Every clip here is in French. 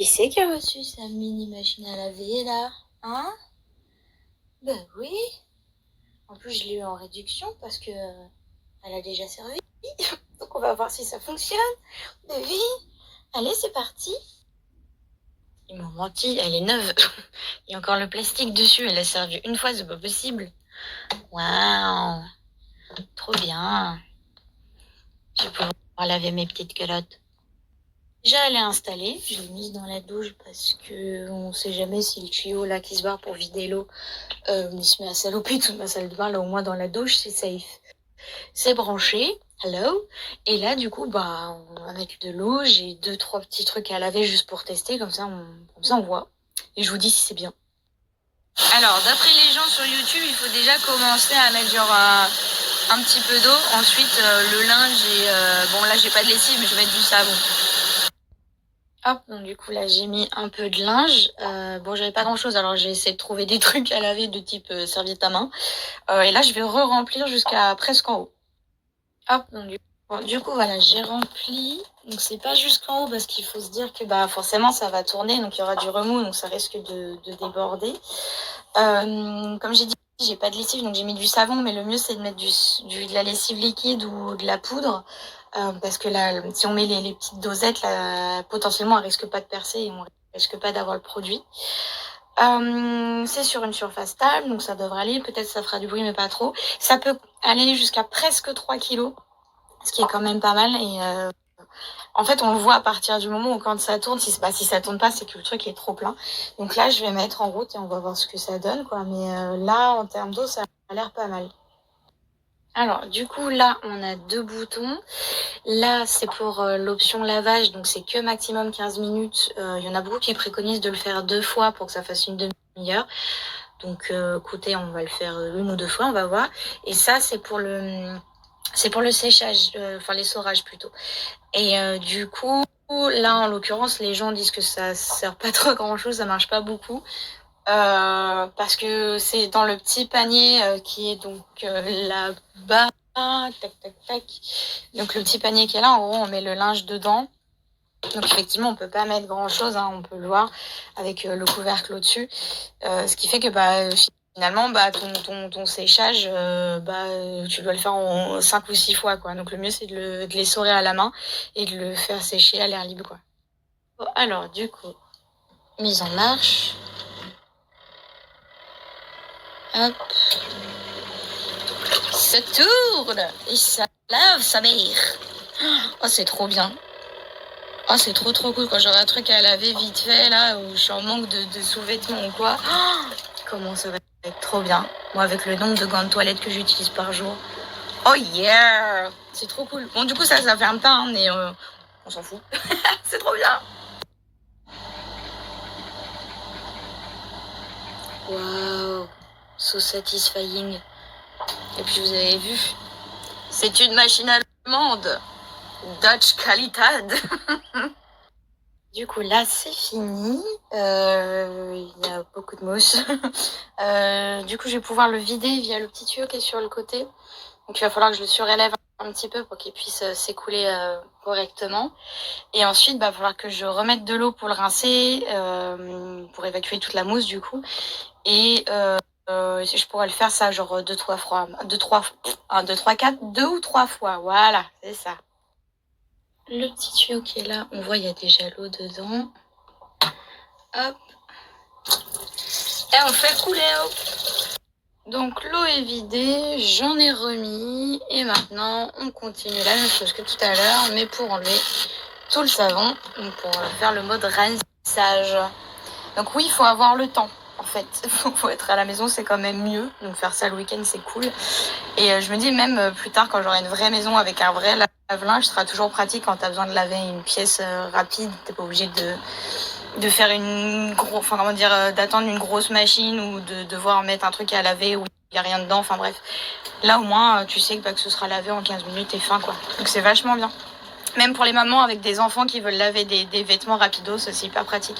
Qui c'est qui a reçu sa mini machine à laver là? Hein? Ben oui. En plus, je l'ai eu en réduction parce que elle a déjà servi. Donc on va voir si ça fonctionne. Devine. Allez, c'est parti. Ils m'ont menti, elle est neuve. Il y a encore le plastique dessus, elle a servi une fois, c'est pas possible. Waouh, trop bien. Je vais pouvoir laver mes petites culottes. Déjà, elle est installée. Je l'ai mise dans la douche parce que on sait jamais si le tuyau là qui se barre pour vider l'eau, il se met à saloper toute ma salle de bain. Là, au moins dans la douche, c'est safe. C'est branché. Hello. Et là, du coup, bah, on va mettre de l'eau. J'ai 2-3 petits trucs à laver juste pour tester. Comme ça, on voit. Et je vous dis si c'est bien. Alors, d'après les gens sur YouTube, il faut déjà commencer à mettre genre un petit peu d'eau. Ensuite, le linge et... bon, là, j'ai pas de lessive, mais je vais mettre du savon. Hop, donc du coup, là, j'ai mis un peu de linge. Bon, j'avais pas grand-chose, alors j'ai essayé de trouver des trucs à laver de type serviette à main. Et là, je vais re-remplir jusqu'à presque en haut. Hop, donc du coup, voilà, j'ai rempli. Donc, c'est pas jusqu'en haut parce qu'il faut se dire que bah forcément, ça va tourner. Donc, il y aura du remous, donc ça risque de déborder. Comme j'ai dit, j'ai pas de lessive, donc j'ai mis du savon, mais le mieux c'est de mettre de la lessive liquide ou de la poudre, parce que là, si on met les petites dosettes, là, potentiellement, elle risque pas de percer et on risque pas d'avoir le produit. C'est sur une surface stable, donc ça devrait aller. Peut-être ça fera du bruit, mais pas trop. Ça peut aller jusqu'à presque 3 kilos, ce qui est quand même pas mal. Et en fait, on le voit à partir du moment où quand ça tourne, si ça tourne pas, c'est que le truc est trop plein. Donc là, je vais mettre en route et on va voir ce que ça donne, quoi. Mais là, en termes d'eau, ça a l'air pas mal. Alors, du coup, là, on a 2 boutons. Là, c'est pour l'option lavage, donc c'est que maximum 15 minutes. Il y en a beaucoup qui préconisent de le faire 2 fois pour que ça fasse une demi-heure. Donc, écoutez, on va le faire 1 ou 2 fois, on va voir. Et ça, c'est pour le séchage, enfin l'essorage plutôt. Et du coup, là, en l'occurrence, les gens disent que ça sert pas trop à grand chose, ça marche pas beaucoup. Parce que c'est dans le petit panier qui est donc là-bas. Tac, tac, tac. Donc le petit panier qui est là, en gros, on met le linge dedans. Donc effectivement, on peut pas mettre grand-chose, hein, on peut le voir avec le couvercle au-dessus. Ce qui fait que finalement, ton séchage, tu dois le faire en 5 ou 6 fois, quoi. Donc le mieux, c'est de l'essorer à la main et de le faire sécher à l'air libre, quoi. Bon, alors, du coup, mise en marche. Hop. Ça tourne et ça lave sa mère. Oh, c'est trop bien. Oh, c'est trop cool quand j'aurai un truc à laver vite fait, là, où je suis en manque de sous-vêtements ou quoi. Oh, comment ça va être trop bien. Moi, avec le nombre de gants de toilette que j'utilise par jour. Oh yeah! C'est trop cool. Bon, du coup, ça ferme pas, hein, mais on s'en fout. C'est trop bien. Waouh! So satisfying. Et puis, vous avez vu, c'est une machine allemande. Dutch Qualität. Du coup, là, c'est fini. Il y a beaucoup de mousse. Du coup, je vais pouvoir le vider via le petit tuyau qui est sur le côté. Donc, il va falloir que je le surélève un petit peu pour qu'il puisse s'écouler correctement. Et ensuite, il va falloir que je remette de l'eau pour le rincer, pour évacuer toute la mousse, du coup. Et je pourrais le faire ça, genre 2-3 fois. 1, 2, 3, 4, 2 ou 3 fois. Voilà, c'est ça. Le petit tuyau qui est là, on voit il y a déjà l'eau dedans. Hop. Et on fait couler. Hop. Donc l'eau est vidée, j'en ai remis. Et maintenant, on continue la même chose que tout à l'heure, mais pour enlever tout le savon, donc pour faire le mode rinçage. Donc oui, il faut avoir le temps. En fait, faut être à la maison, c'est quand même mieux. Donc faire ça le week-end, c'est cool. Et je me dis même plus tard, quand j'aurai une vraie maison avec un vrai lave-linge, ce sera toujours pratique quand tu as besoin de laver une pièce rapide. T'es pas obligé de faire d'attendre une grosse machine ou de devoir mettre un truc à laver où il n'y a rien dedans. Enfin bref, là au moins tu sais que ce sera lavé en 15 minutes et fin, quoi. Donc c'est vachement bien. Même pour les mamans avec des enfants qui veulent laver des vêtements rapidos, c'est hyper pratique.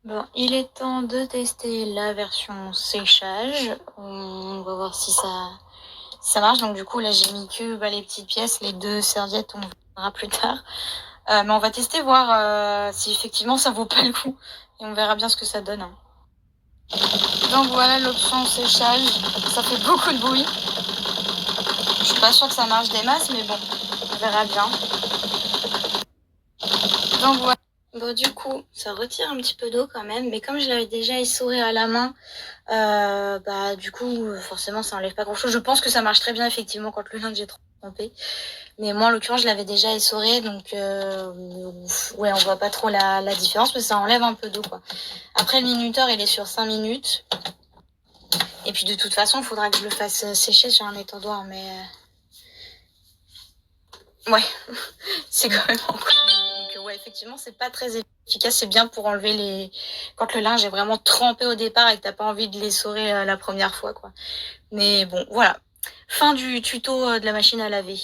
Bon, il est temps de tester la version séchage. On va voir si ça marche. Donc du coup là j'ai mis que les petites pièces, les 2 serviettes on verra plus tard. Mais on va tester, voir si effectivement ça vaut pas le coup. Et on verra bien ce que ça donne. Hein. Donc voilà l'option séchage. Ça fait beaucoup de bruit. Je suis pas sûre que ça marche des masses, mais bon, on verra bien. Donc voilà. Bon, du coup, ça retire un petit peu d'eau quand même, mais comme je l'avais déjà essoré à la main, bah du coup, forcément, ça enlève pas grand-chose. Je pense que ça marche très bien effectivement quand le linge est trempé. Mais moi, en l'occurrence, je l'avais déjà essoré, donc ouais, on voit pas trop la différence, mais ça enlève un peu d'eau, quoi. Après, le minuteur, il est sur 5 minutes. Et puis de toute façon, il faudra que je le fasse sécher sur un étendoir, mais ouais, c'est quand même encore. Donc ouais, effectivement, c'est pas très efficace. C'est bien pour enlever quand le linge est vraiment trempé au départ et que t'as pas envie de l'essorer la première fois, quoi. Mais bon, voilà. Fin du tuto de la machine à laver.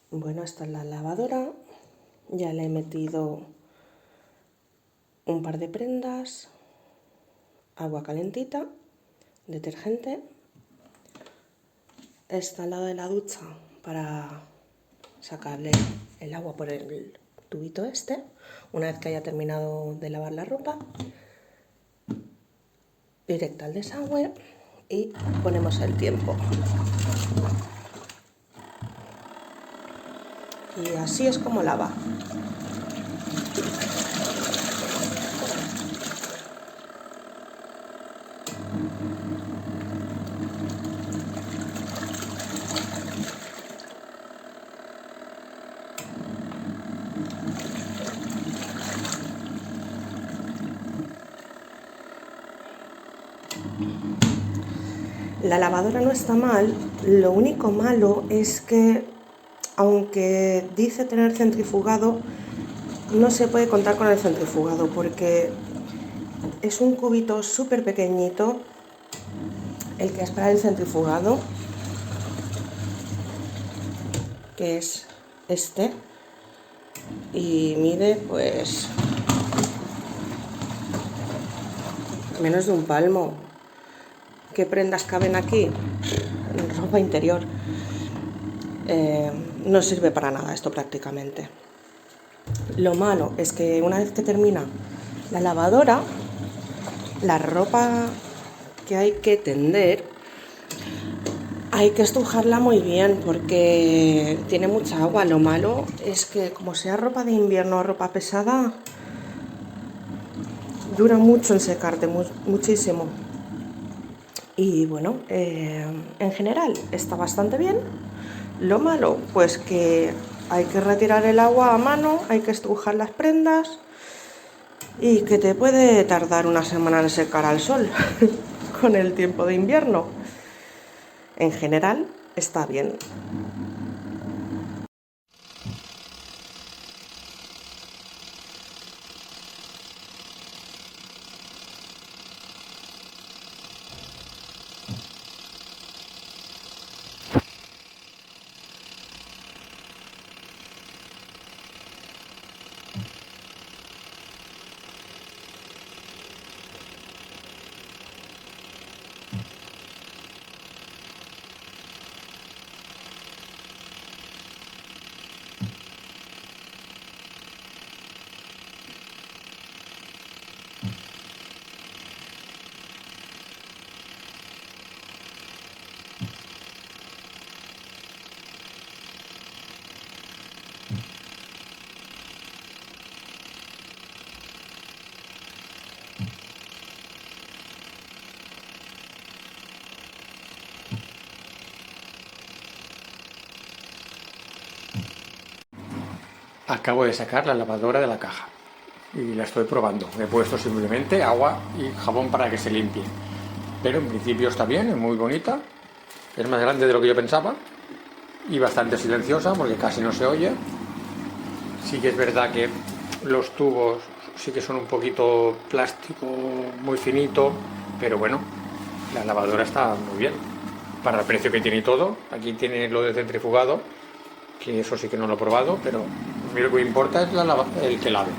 Bueno, esta es la lavadora, ya le he metido un par de prendas, agua calentita, detergente está al lado de la ducha para sacarle el agua por el tubito este, una vez que haya terminado de lavar la ropa, directa al desagüe y ponemos el tiempo. Y así es como lava. La lavadora no está mal, lo único malo es que, aunque dice tener centrifugado, no se puede contar con el centrifugado porque es un cubito súper pequeñito el que es para el centrifugado, que es este, y mide pues menos de un palmo. ¿Qué prendas caben aquí? Ropa interior. No sirve para nada esto prácticamente. Lo malo es que una vez que termina la lavadora, la ropa que hay que tender, hay que estrujarla muy bien porque tiene mucha agua. Lo malo es que, como sea ropa de invierno o ropa pesada, dura mucho en secarte, muchísimo. Y bueno, en general está bastante bien. Lo malo, pues que hay que retirar el agua a mano, hay que estrujar las prendas y que te puede tardar una semana en secar al sol con el tiempo de invierno. En general está bien. Acabo de sacar la lavadora de la caja y la estoy probando. He puesto simplemente agua y jabón para que se limpie. Pero en principio está bien, es muy bonita. Es más grande de lo que yo pensaba y bastante silenciosa porque casi no se oye. Sí que es verdad que los tubos sí que son un poquito plástico, muy finito, pero bueno, la lavadora está muy bien. Para el precio que tiene y todo, aquí tiene lo de centrifugado, que eso sí que no lo he probado, pero a mí lo que me importa es el que lave.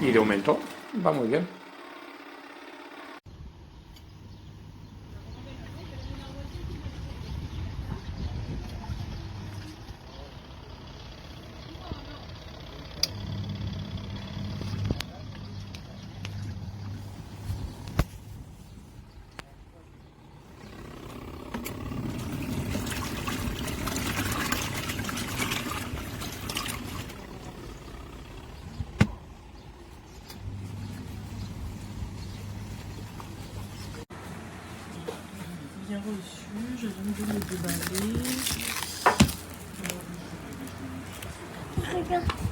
Y de momento va muy bien. Bien reçu, je viens de le déballer. Regarde.